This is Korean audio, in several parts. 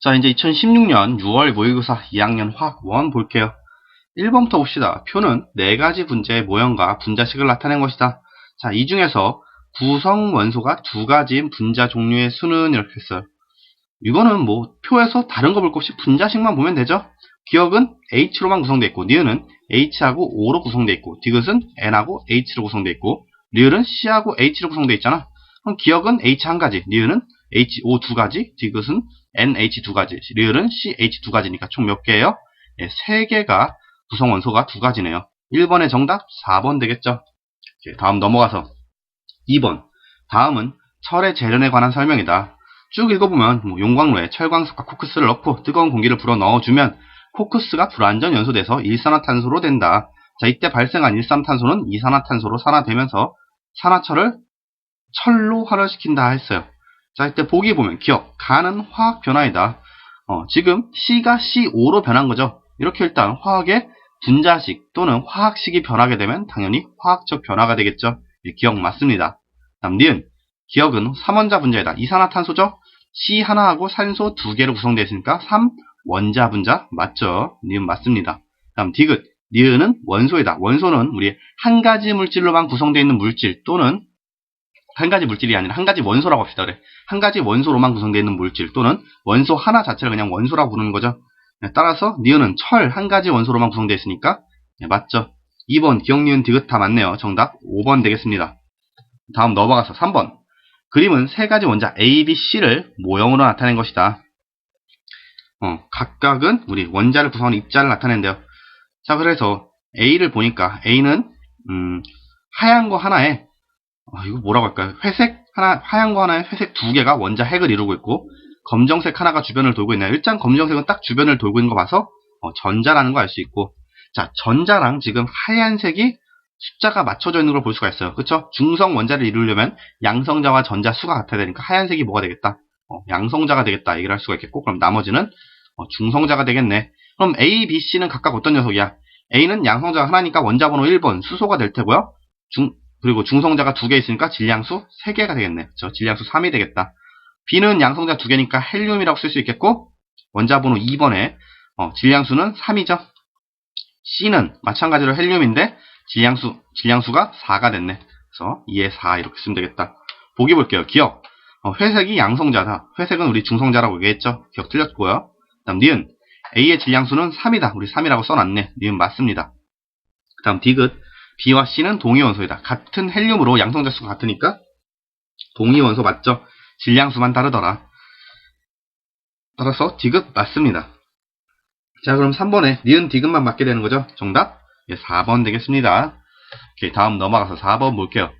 자, 이제 2016년 6월 모의고사 2학년 화학 1 볼게요. 1번부터 봅시다. 표는 4가지 분자의 모형과 분자식을 나타낸 것이다. 자, 이 중에서 구성 원소가 2가지인 분자 종류의 수는 이렇게 했어요. 이거는 뭐 표에서 다른 거 볼 것 없이 분자식만 보면 되죠. 기억은 H로만 구성되어 있고, 니은은 H하고 O로 구성되어 있고, 디귿은 N하고 H로 구성되어 있고, 리을은 C하고 H로 구성되어 있잖아. 그럼 기억은 H 한 가지, 니은은 HO 2가지, 디귿은 NH 2가지, 리을은 CH 2가지니까 총 몇 개예요? 네, 3개가 구성 원소가 2가지네요. 1번의 정답 4번 되겠죠. 다음 넘어가서 2번. 다음은 철의 재련에 관한 설명이다. 쭉 읽어보면 용광로에 철광석과 코크스를 넣고 뜨거운 공기를 불어 넣어주면 코크스가 불완전 연소돼서 일산화탄소로 된다. 자, 이때 발생한 일산화탄소는 이산화탄소로 산화되면서 산화철을 철로 환원시킨다 했어요. 자, 이때 보기 보면 기억, 가는 화학 변화이다. 지금 C가 C5로 변한 거죠. 이렇게 일단 화학의 분자식 또는 화학식이 변하게 되면 당연히 화학적 변화가 되겠죠. 기억 맞습니다. 다음 니은, 기억은 3원자 분자이다. 이산화탄소죠. C1하고 산소 2개로 구성되어 있으니까 3원자 분자 맞죠. 니은 맞습니다. 다음 디귿, 니은은 원소이다. 원소는 우리 한 가지 물질로만 구성되어 있는 물질 또는 한 가지 물질이 아니라 한 가지 원소라고 합시다. 그래. 한 가지 원소로만 구성되어 있는 물질 또는 원소 하나 자체를 그냥 원소라고 부르는 거죠. 따라서 니은은 철 한 가지 원소로만 구성되어 있으니까 맞죠. 2번 기억, 니은, 디귿 다 맞네요. 정답 5번 되겠습니다. 다음 넘어가서 3번. 그림은 3가지 원자 A, B, C를 모형으로 나타낸 것이다. 각각은 우리 원자를 구성하는 입자를 나타낸대요. 자, 그래서 A를 보니까 A는 하얀 거 하나에 이거 뭐라고 할까요? 회색 하나, 하얀 거 하나에 회색 2개가 원자 핵을 이루고 있고, 검정색 하나가 주변을 돌고 있나요? 일단 검정색은 딱 주변을 돌고 있는 거 봐서 전자라는 거 알 수 있고, 자, 전자랑 지금 하얀색이 숫자가 맞춰져 있는 걸 볼 수가 있어요. 그쵸? 중성 원자를 이루려면 양성자와 전자 수가 같아야 되니까 하얀색이 뭐가 되겠다? 양성자가 되겠다 얘기를 할 수가 있겠고, 그럼 나머지는 중성자가 되겠네. 그럼 A, B, C는 각각 어떤 녀석이야? A는 양성자가 하나니까 원자 번호 1번 수소가 될 테고요. 그리고 중성자가 2개 있으니까 질량수 3개가 되겠네. 질량수 3이 되겠다. B는 양성자 2개니까 헬륨이라고 쓸 수 있겠고, 원자 번호 2번에 질량수는 3이죠. C는 마찬가지로 헬륨인데 질량수가 4가 됐네. 그래서 2에 4 이렇게 쓰면 되겠다. 보기 볼게요. 기억, 회색이 양성자다. 회색은 우리 중성자라고 얘기했죠. 기억 틀렸고요. 다음 니은, A의 질량수는 3이다. 우리 3이라고 써놨네. 니은 맞습니다. 다음 디귿, B와 C는 동위원소이다. 같은 헬륨으로 양성자 수가 같으니까 동위원소 맞죠? 질량수만 다르더라. 따라서 디귿 맞습니다. 자, 그럼 3번에 니은 디귿만 맞게 되는 거죠. 정답 4번 되겠습니다. 오케이, 다음 넘어가서 4번 볼게요.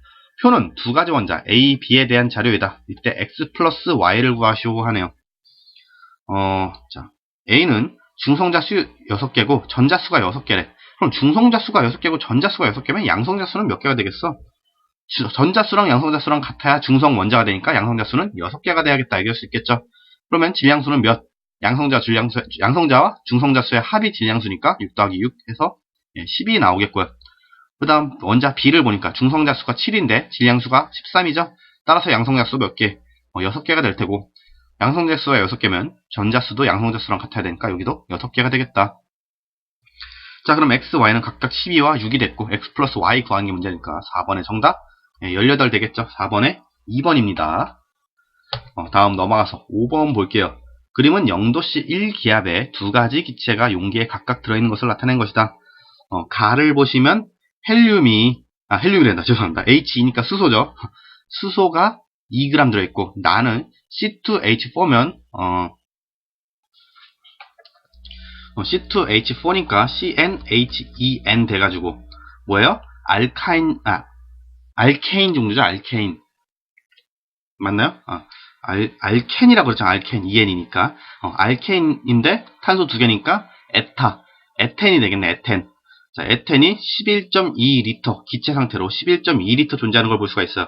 표는 2가지 원자 A, B에 대한 자료이다. 이때 X 플러스 Y를 구하시오 하네요. 자, A는 중성자 수 6개고 전자수가 6개래. 그럼 중성자 수가 6개고 전자수가 6개면 양성자 수는 몇 개가 되겠어? 전자수랑 양성자 수랑 같아야 중성 원자가 되니까 양성자 수는 6개가 돼야겠다 얘기할 수 있겠죠. 그러면 질량수는 몇? 양성자와 중성자 수의 합이 질량수니까 6 더하기 6 해서 10이 나오겠고요. 그 다음 원자 B를 보니까 중성자 수가 7인데 질량수가 13이죠. 따라서 양성자 수 몇 개? 6개가 될 테고, 양성자 수가 6개면 전자수도 양성자 수랑 같아야 되니까 여기도 6개가 되겠다. 자, 그럼 X, Y는 각각 12와 6이 됐고, X 플러스 Y 구하는 게 문제니까 4번의 정답 18 되겠죠. 4번에 2번입니다. 다음 넘어가서 5번 볼게요. 그림은 0도씨 1기압에 2가지 기체가 용기에 각각 들어있는 것을 나타낸 것이다. 가를 보시면 헬륨이란다. 죄송합니다. H2니까 수소죠. 수소가 2g 들어있고, 나는 C2H4면 C2H4니까 CnHen 돼가지고 뭐예요? 알케인 종류죠. 알케인 맞나요? 알켄이라고 그랬죠. 알켄, EN이니까 알케인인데 탄소 2개니까 에텐이 되겠네. 에텐. 자, 에텐이 11.2리터 기체 상태로 11.2리터 존재하는 걸 볼 수가 있어요.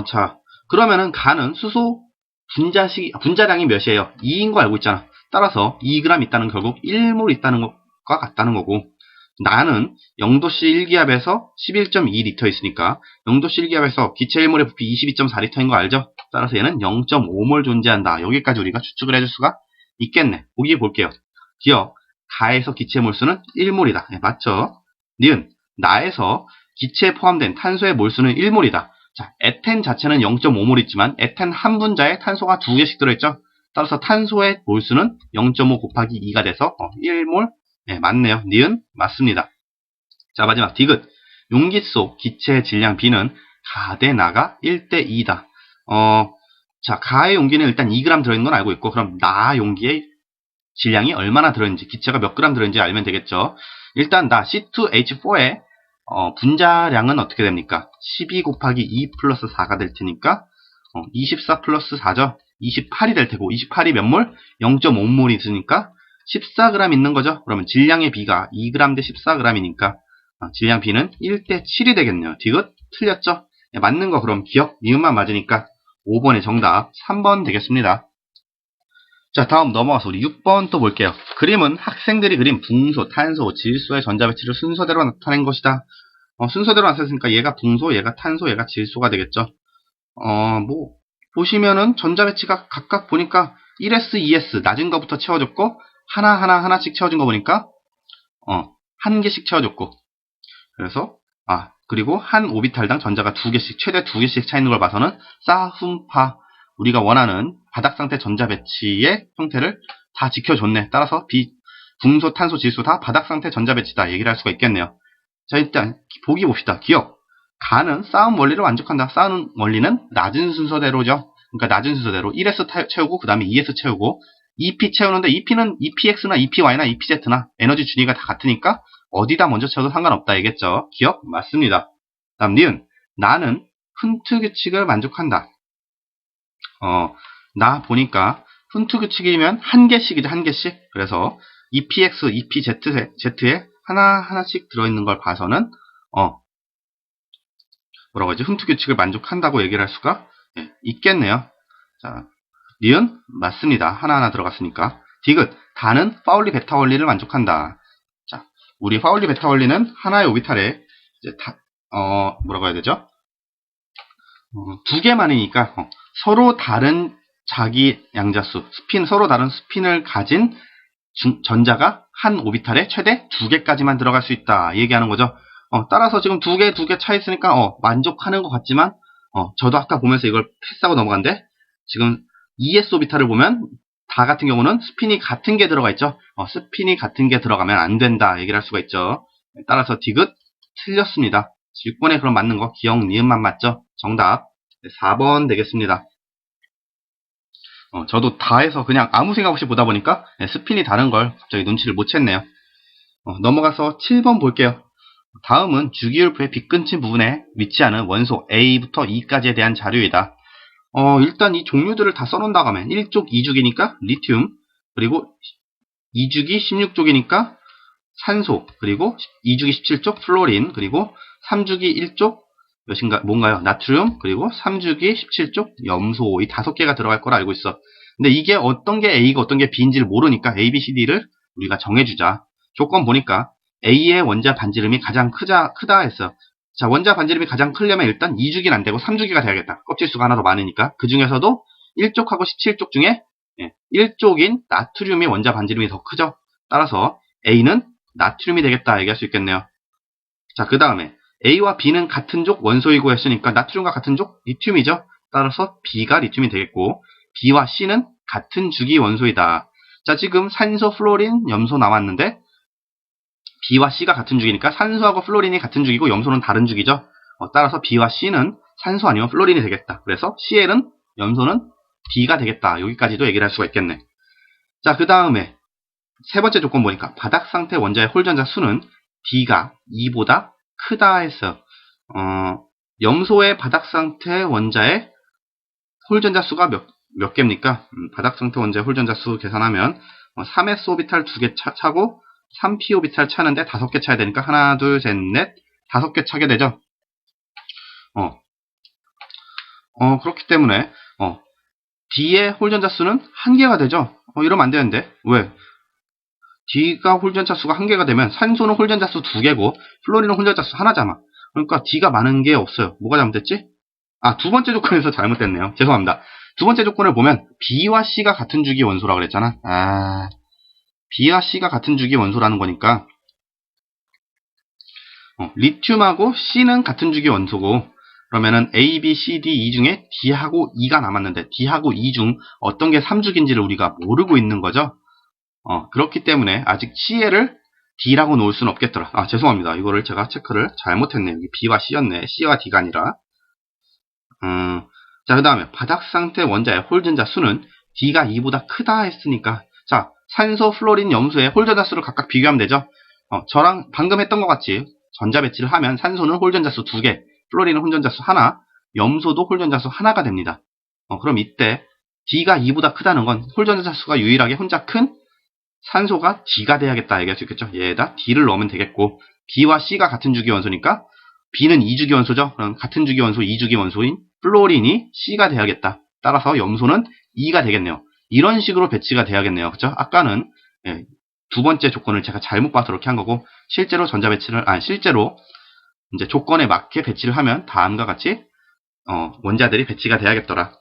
자, 그러면은 가는 수소 분자량이 몇이에요? 2인 거 알고 있잖아. 따라서 2g 있다는 결국 1몰 있다는 것과 같다는 거고, 나는 0도씨 1기압에서 11.2리터 있으니까 0도씨 1기압에서 기체 1몰의 부피 22.4리터인 거 알죠? 따라서 얘는 0.5몰 존재한다. 여기까지 우리가 추측을 해줄 수가 있겠네. 보기 볼게요. 기억, 가에서 기체 몰수는 1몰이다. 네, 맞죠? 니은, 나에서 기체에 포함된 탄소의 몰수는 1몰이다. 자, 에텐 자체는 0.5몰 있지만 에텐 한 분자에 탄소가 2개씩 들어있죠. 따라서 탄소의 몰수는 0.5 곱하기 2가 돼서 1몰. 네, 맞네요. 니은 맞습니다. 자, 마지막 디귿. 용기 속 기체의 질량 B는 가 대 나가 1대 2다. 자, 가의 용기는 일단 2g 들어있는 건 알고 있고, 그럼 나 용기의 질량이 얼마나 들어있는지, 기체가 몇 g 들어있는지 알면 되겠죠. 일단 나 C2H4의 분자량은 어떻게 됩니까? 12 곱하기 2 플러스 4가 될 테니까 24 플러스 4죠. 28이 될 테고, 28이 몇 몰? 0.5몰이 있으니까 14g 있는 거죠. 그러면 질량의 B가 2g 대 14g이니까 질량 B는 1대 7이 되겠네요. 디귿 틀렸죠? 네, 맞는 거 그럼 기억, 니은만 맞으니까 5번의 정답 3번 되겠습니다. 자, 다음 넘어가서 우리 6번 또 볼게요. 그림은 학생들이 그린 붕소, 탄소, 질소의 전자배치를 순서대로 나타낸 것이다. 순서대로 나타냈으니까 얘가 붕소, 얘가 탄소, 얘가 질소가 되겠죠. 뭐 보시면은 전자배치가 각각 보니까 1s, 2s 낮은 거부터 채워줬고 하나씩 채워준 거 보니까 한 개씩 채워줬고, 그래서 그리고 한 오비탈당 전자가 2개씩, 최대 2개씩 차 있는 걸 봐서는 싸움파, 우리가 원하는 바닥 상태 전자 배치의 형태를 다 지켜줬네. 따라서 붕소, 탄소, 질소 다 바닥 상태 전자 배치다 얘기를 할 수가 있겠네요. 자, 일단 보기 봅시다. 기억, 가는 싸움 원리를 만족한다. 싸우는 원리는 낮은 순서대로죠. 그러니까 낮은 순서대로 1s 채우고 그 다음에 2s 채우고 2p 채우는데 2p는 2px나 2py나 2pz나 에너지 준위가 다 같으니까 어디다 먼저 채워도 상관없다 얘기했죠. 기억 맞습니다. 다음 니은, 나는 훈트 규칙을 만족한다. 나 보니까 훈트 규칙이면 한 개씩이죠. 한 개씩. 그래서 2px, 2pz에 하나씩 들어있는 걸 봐서는 뭐라고 하지? 훈트 규칙을 만족한다고 얘기를 할 수가 있겠네요. 자, 니은 맞습니다. 하나하나 들어갔으니까. 디귿, 다는 파울리 베타 원리를 만족한다. 자, 우리 파울리 베타 원리는 하나의 오비탈에 이제 뭐라고 해야 되죠? 두 개만이니까 서로 다른 자기 양자수, 서로 다른 스핀을 가진 전자가 한 오비탈에 최대 2개까지만 들어갈 수 있다 얘기하는 거죠. 따라서 지금 두 개 차 있으니까 만족하는 것 같지만 저도 아까 보면서 이걸 패스하고 넘어간데, 지금 ES 오비탈을 보면 다 같은 경우는 스핀이 같은 게 들어가 있죠. 스핀이 같은 게 들어가면 안 된다 얘기를 할 수가 있죠. 따라서 디귿 틀렸습니다. 6번에 그럼 맞는 거 기억, 니은만 맞죠? 정답 4번 되겠습니다. 저도 다 해서 그냥 아무 생각 없이 보다 보니까 스핀이 다른 걸 갑자기 눈치를 못 챘네요. 넘어가서 7번 볼게요. 다음은 주기율표의 빗근친 부분에 위치하는 원소 A부터 E까지에 대한 자료이다. 일단 이 종류들을 다 써놓는다고 하면 1족 2죽이니까 리튬, 그리고 2주기 16족이니까 산소, 그리고 2주기 17족 플로린, 그리고 3주기 1족 몇인가 뭔가요? 나트륨, 그리고 3주기 17족 염소, 이 5개가 들어갈 거라 알고 있어. 근데 이게 어떤 게 A가 어떤 게 B인지를 모르니까 A, B, C, D를 우리가 정해주자. 조건 보니까 A의 원자 반지름이 가장 크다 했어. 자, 원자 반지름이 가장 크려면 일단 2주기는 안 되고 3주기가 돼야겠다. 껍질수가 하나 더 많으니까. 그 중에서도 1족하고 17족 중에 1족인 나트륨이 원자 반지름이 더 크죠. 따라서 A는 나트륨이 되겠다 얘기할 수 있겠네요. 자, 그 다음에 A와 B는 같은 족 원소이고 했으니까 나트륨과 같은 족 리튬이죠. 따라서 B가 리튬이 되겠고, B와 C는 같은 주기 원소이다. 자, 지금 산소, 플로린, 염소 나왔는데 B와 C가 같은 주기니까 산소하고 플로린이 같은 주기고 염소는 다른 주기죠. 따라서 B와 C는 산소 아니면 플로린이 되겠다. 그래서 Cl은 염소는 B가 되겠다. 여기까지도 얘기를 할 수가 있겠네. 자, 그 다음에 세 번째 조건 보니까 바닥 상태 원자의 홀전자 수는 B가 2보다 크다 해서 염소의 바닥 상태 원자의 홀전자 수가 몇 개입니까? 바닥 상태 원자의 홀전자 수 계산하면 3s 오비탈 2개 차고 3p 오비탈 차는데 5개 차야 되니까 하나, 둘, 셋, 넷 5개 차게 되죠. 그렇기 때문에 D의 홀전자 수는 1개가 되죠. 이러면 안 되는데 왜? D가 홀전자 수가 1개가 되면 산소는 홀전자 수 2개고 플로린은 홀전자 수 하나잖아. 그러니까 D가 많은 게 없어요. 뭐가 잘못됐지? 두 번째 조건에서 잘못됐네요. 죄송합니다. 두 번째 조건을 보면 B와 C가 같은 주기 원소라고 그랬잖아. B와 C가 같은 주기 원소라는 거니까 리튬하고 C는 같은 주기 원소고, 그러면은 A, B, C, D, E 중에 D하고 E가 남았는데 D하고 E 중 어떤 게 3주기인지를 우리가 모르고 있는 거죠. 그렇기 때문에 아직 C를 D라고 놓을 수는 없겠더라. 죄송합니다. 이거를 제가 체크를 잘못했네요. 여기 B와 C였네. C와 D가 아니라. 자, 그 다음에 바닥 상태 원자의 홀전자 수는 D가 E보다 크다 했으니까, 자, 산소, 플로린, 염소의 홀전자 수를 각각 비교하면 되죠. 저랑 방금 했던 것 같이 전자 배치를 하면 산소는 홀전자 수 2개, 플로린은 홀전자 수 1, 염소도 홀전자 수 1가 됩니다. 그럼 이때 D가 E보다 크다는 건 홀전자 수가 유일하게 혼자 큰 산소가 D가 돼야겠다 얘기할 수 있겠죠. 얘에다 D를 넣으면 되겠고, B와 C가 같은 주기 원소니까 B는 2주기 원소죠. 그럼 같은 주기 원소 2주기 원소인 플로린이 C가 돼야겠다. 따라서 염소는 E가 되겠네요. 이런 식으로 배치가 돼야겠네요. 그죠? 아까는 두 번째 조건을 제가 잘못 봐서 그렇게 한 거고, 실제로 전자 배치를 실제로 이제 조건에 맞게 배치를 하면 다음과 같이 원자들이 배치가 돼야겠더라.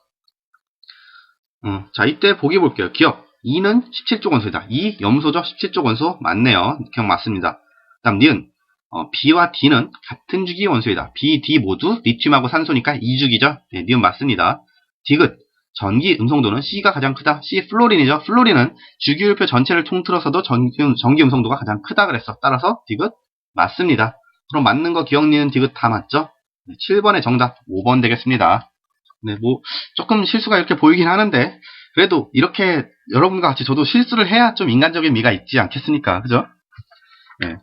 자, 이때 보기 볼게요. 기억 E는 17쪽 원소이다. E 염소죠. 17쪽 원소 맞네요. 기억 맞습니다. 다음 니은 B와 D는 같은 주기 원소이다. B, D 모두 리튬하고 산소니까 2주기죠. 네, 니은 맞습니다. 디귿 전기 음성도는 C가 가장 크다. C 플로린이죠. 플로린은 주기율표 전체를 통틀어서도 전기 음성도가 가장 크다 그랬어. 따라서 디귿 맞습니다. 그럼 맞는 거 기억 니은 디귿 다 맞죠? 네, 7번의 정답 5번 되겠습니다. 네, 조금 실수가 이렇게 보이긴 하는데, 그래도 이렇게 여러분과 같이 저도 실수를 해야 좀 인간적인 미가 있지 않겠습니까? 그죠? 네,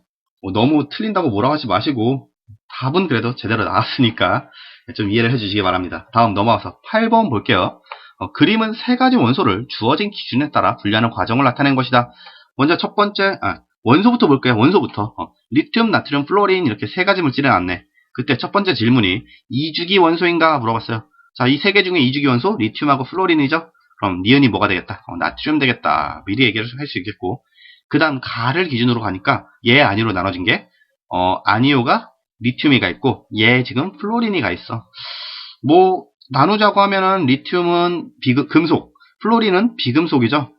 너무 틀린다고 뭐라고 하지 마시고, 답은 그래도 제대로 나왔으니까 좀 이해를 해주시기 바랍니다. 다음 넘어와서 8번 볼게요. 그림은 세 가지 원소를 주어진 기준에 따라 분류하는 과정을 나타낸 것이다. 먼저 첫 번째, 원소부터 볼게요. 원소부터. 리튬, 나트륨, 플로린 이렇게 세 가지 물질을 놨네. 그때 첫 번째 질문이 2주기 원소인가 물어봤어요. 자, 이 세 개 중에 2주기 원소, 리튬하고 플로린이죠. 그럼 니은이 뭐가 되겠다? 나트륨 되겠다. 미리 얘기를 할 수 있겠고, 그 다음 가를 기준으로 가니까 얘 아니오로 나눠진 게 아니오가 리튬이가 있고 얘 지금 플로린이가 있어. 나누자고 하면은 리튬은 금속, 플로린은 비금속이죠.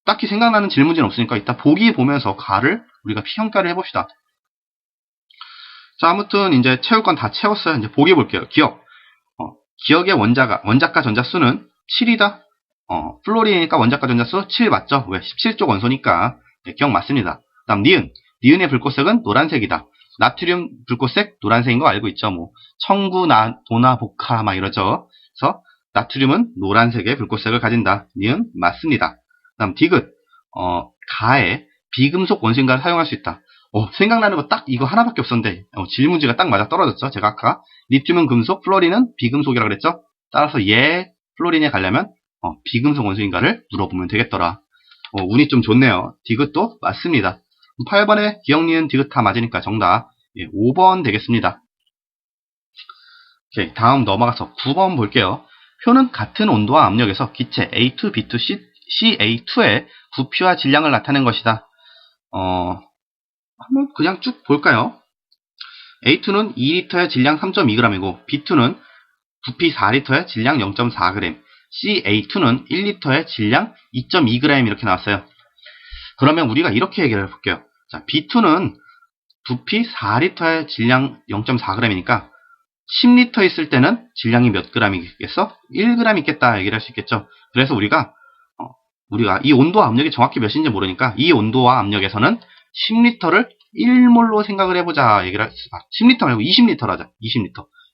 딱히 생각나는 질문지는 없으니까 이따 보기 보면서 가를 우리가 평가를 해봅시다. 자, 아무튼 이제 채울 건 다 채웠어요. 이제 보기 볼게요. 기억. 기억의 원자가 전자수는 7이다. 플로린이니까 원자가 전자수 7 맞죠? 왜? 17쪽 원소니까. 네, 기억 맞습니다. 다음 니은. 니은의 불꽃색은 노란색이다. 나트륨 불꽃색 노란색인 거 알고 있죠? 청구, 도나, 복화 막 이러죠. 그래서 나트륨은 노란색의 불꽃색을 가진다. 니은 맞습니다. 다음 디귿. 가에 비금속 원소인가를 사용할 수 있다. 생각나는 거 딱 이거 하나밖에 없었는데 질문지가 딱 맞아 떨어졌죠. 제가 아까 리튬은 금속, 플로린은 비금속이라고 그랬죠. 따라서 얘 플로린에 가려면 비금속 원소인가를 물어보면 되겠더라. 운이 좀 좋네요. 디귿도 맞습니다. 8번에 기억, 니은, 디귿 다 맞으니까 정답 5번 되겠습니다. 오케이, 다음 넘어가서 9번 볼게요. 표는 같은 온도와 압력에서 기체 A2, B2, CA2의 부피와 질량을 나타낸 것이다. 한번 그냥 쭉 볼까요? A2는 2리터의 질량 3.2g이고 B2는 부피 4리터의 질량 0.4g, CA2는 1리터의 질량 2.2g 이렇게 나왔어요. 그러면 우리가 이렇게 얘기를 해볼게요. 자, B2는 부피 4리터의 질량 0.4g이니까 10리터 있을 때는 질량이 몇 g이겠어? 1g 있겠다 얘기를 할 수 있겠죠. 그래서 우리가 이 온도와 압력이 정확히 몇인지 모르니까 이 온도와 압력에서는 10리터를 1몰로 생각을 해보자 얘기를 10리터 말고 20리터로 하자.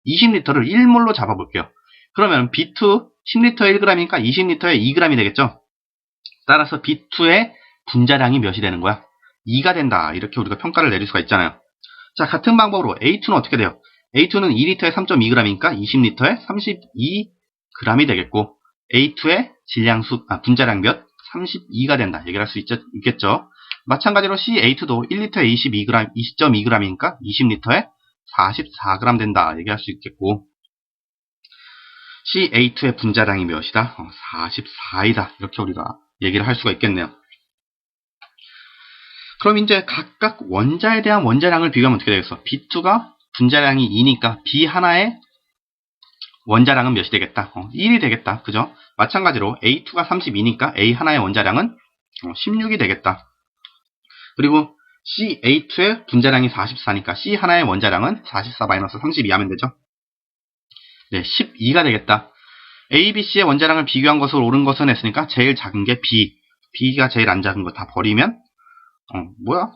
20리터를 1몰로 잡아볼게요. 그러면 B2 10리터에 1g이니까 20리터에 2g이 되겠죠. 따라서 B2의 분자량이 몇이 되는 거야? 2가 된다. 이렇게 우리가 평가를 내릴 수가 있잖아요. 자, 같은 방법으로 A2는 어떻게 돼요? A2는 2리터에 3.2g이니까 20리터에 32g이 되겠고 A2의 분자량 몇? 32가 된다. 얘기를 할 수 있겠죠. 마찬가지로 CA2도 1리터에 20.2g이니까 20리터에 44g 된다. 얘기할 수 있겠고 CA2의 분자량이 몇이다? 44이다. 이렇게 우리가 얘기를 할 수가 있겠네요. 그럼 이제 각각 원자에 대한 원자량을 비교하면 어떻게 되겠어? B2가 분자량이 2니까 B 하나의 원자량은 몇이 되겠다? 1이 되겠다. 그죠? 마찬가지로 A2가 32니까 A 하나의 원자량은 16이 되겠다. 그리고 CA2의 분자량이 44니까 C 하나의 원자량은 44-32 하면 되죠. 네, 12가 되겠다. A, B, C의 원자량을 비교한 것을 옳은 것은 했으니까 제일 작은 게 B. B가 제일 안 작은 거 다 버리면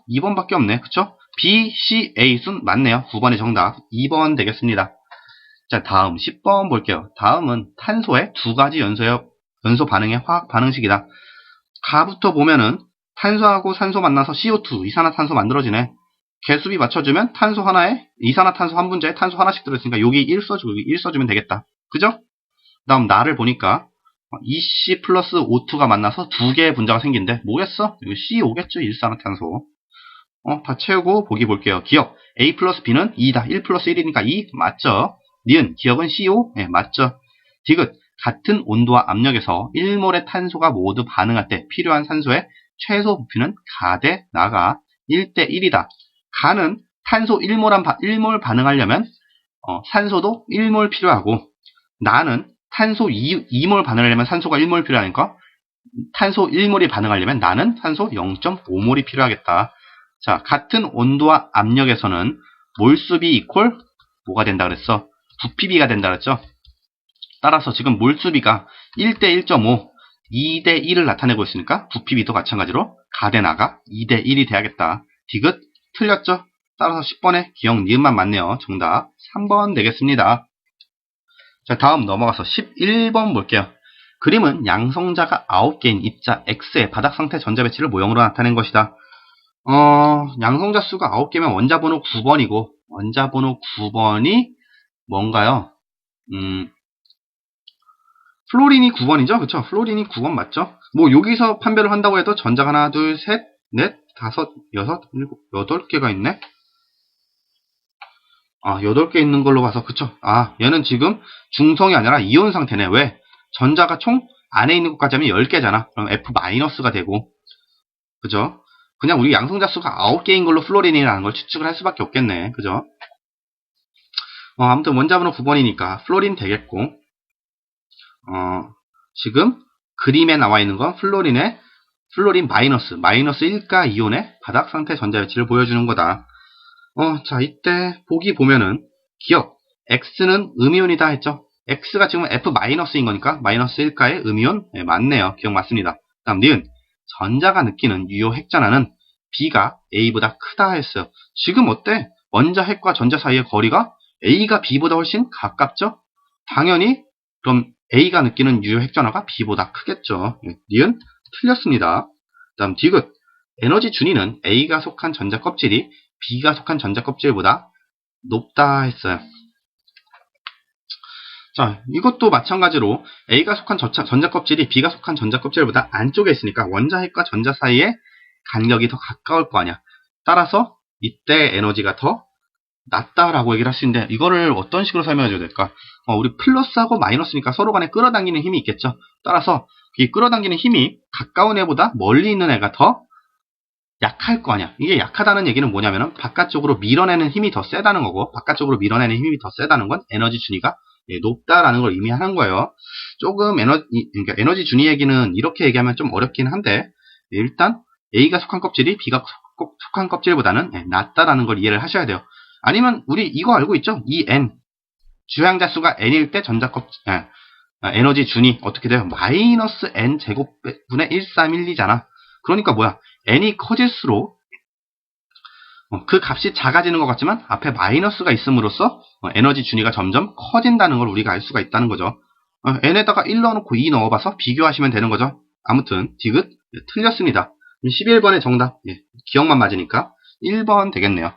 2번밖에 없네. 그쵸? B, C, A 순 맞네요. 9번의 정답 2번 되겠습니다. 자, 다음 10번 볼게요. 다음은 탄소의 두 가지 연소 반응의 화학 반응식이다. 가부터 보면은 탄소하고 산소 만나서 CO2, 이산화탄소 만들어지네. 개수비 맞춰주면 탄소 하나에 이산화탄소 한 분자에 탄소 하나씩 들어있으니까 여기 1 써주고 여기 1 써주면 되겠다. 그죠? 그 다음 나를 보니까 EC 플러스 O2가 만나서 두 개의 분자가 생긴데 뭐겠어? 이거 CO 겠죠? 일산화탄소. 다 채우고 보기 볼게요. 기억 A 플러스 B는 2다. 1 플러스 1이니까 2 맞죠? 니은 기억은 CO? 네, 맞죠? 디귿 같은 온도와 압력에서 1몰의 탄소가 모두 반응할 때 필요한 산소의 최소 부피는 가 대 나가 1대 1이다. 가는 탄소 1몰 반응하려면 산소도 1몰 필요하고 나는 탄소 2몰 반응하려면 산소가 1몰 필요하니까 탄소 1몰이 반응하려면 나는 산소 0.5몰이 필요하겠다. 자, 같은 온도와 압력에서는 몰수비 이퀄 뭐가 된다 그랬어? 부피비가 된다 그랬죠? 따라서 지금 몰수비가 1대 1.5, 2대 1을 나타내고 있으니까 부피비도 마찬가지로 가 대 나가 2대 1이 돼야겠다. 디귿 틀렸죠? 따라서 10번에 기억 니은만 맞네요. 정답 3번 되겠습니다. 자, 다음 넘어가서 11번 볼게요. 그림은 양성자가 9개인 입자 X의 바닥 상태 전자배치를 모형으로 나타낸 것이다. 양성자 수가 9개면 원자번호 9번이고 원자번호 9번이 뭔가요? 플로린이 9번이죠? 그쵸? 플로린이 9번 맞죠? 뭐 여기서 판별을 한다고 해도 전자가 하나, 둘, 셋, 넷, 다섯, 여섯, 일곱, 8개가 있네? 8개 있는 걸로 봐서 그쵸? 얘는 지금 중성이 아니라 이온 상태네. 왜? 전자가 총 안에 있는 것까지 하면 10개잖아. 그럼 F-가 되고 그죠? 그냥 우리 양성자 수가 9개인 걸로 플로린이라는 걸 추측을 할 수밖에 없겠네. 그죠? 아무튼 원자번호 9번이니까 플로린 되겠고 지금 그림에 나와 있는 건 플로린 마이너스 1가 이온의 바닥 상태 전자배치를 보여주는 거다. 자, 이때 보기 보면은 기억 X는 음이온이다 했죠? X가 지금 F-인 거니까 마이너스 1가의 음이온 네, 맞네요. 기억 맞습니다. 다음 니은 전자가 느끼는 유효 핵전하는 B가 A보다 크다 했어요. 지금 어때? 원자 핵과 전자 사이의 거리가 A가 B보다 훨씬 가깝죠? 당연히 그럼 A가 느끼는 유효 핵전하가 B보다 크겠죠. 니은 틀렸습니다. 다음 디귿 에너지 준위는 A가 속한 전자 껍질이 B가 속한 전자 껍질보다 높다 했어요. 자, 이것도 마찬가지로 A가 속한 전자 껍질이 B가 속한 전자 껍질보다 안쪽에 있으니까 원자 핵과 전자 사이의 간격이 더 가까울 거 아니야. 따라서 이때 에너지가 더 낮다라고 얘기를 할 수 있는데 이거를 어떤 식으로 설명해 줘야 될까? 우리 플러스하고 마이너스니까 서로 간에 끌어당기는 힘이 있겠죠. 따라서 이 끌어당기는 힘이 가까운 애보다 멀리 있는 애가 더 약할 거 아니야. 이게 약하다는 얘기는 뭐냐면은 바깥쪽으로 밀어내는 힘이 더 세다는 거고 바깥쪽으로 밀어내는 힘이 더 세다는 건 에너지 준위가 높다라는 걸 의미하는 거예요. 조금 그러니까 에너지 준위 얘기는 이렇게 얘기하면 좀 어렵긴 한데 일단 A가 속한 kop질이 B가 속한 껍질보다는 낮다라는 걸 이해를 하셔야 돼요. 아니면 우리 이거 알고 있죠? 이 N 주양자 수가 N일 때 전자 껍질 에너지 준위 어떻게 돼요? 마이너스 N 제곱분의 1312잖아. 그러니까 뭐야? N이 커질수록 그 값이 작아지는 것 같지만 앞에 마이너스가 있음으로써 에너지 준위가 점점 커진다는 걸 우리가 알 수가 있다는 거죠. N에다가 1 넣어놓고 2 넣어봐서 비교하시면 되는 거죠. 아무튼 디귿 틀렸습니다. 11번의 정답 기억만 맞으니까 1번 되겠네요.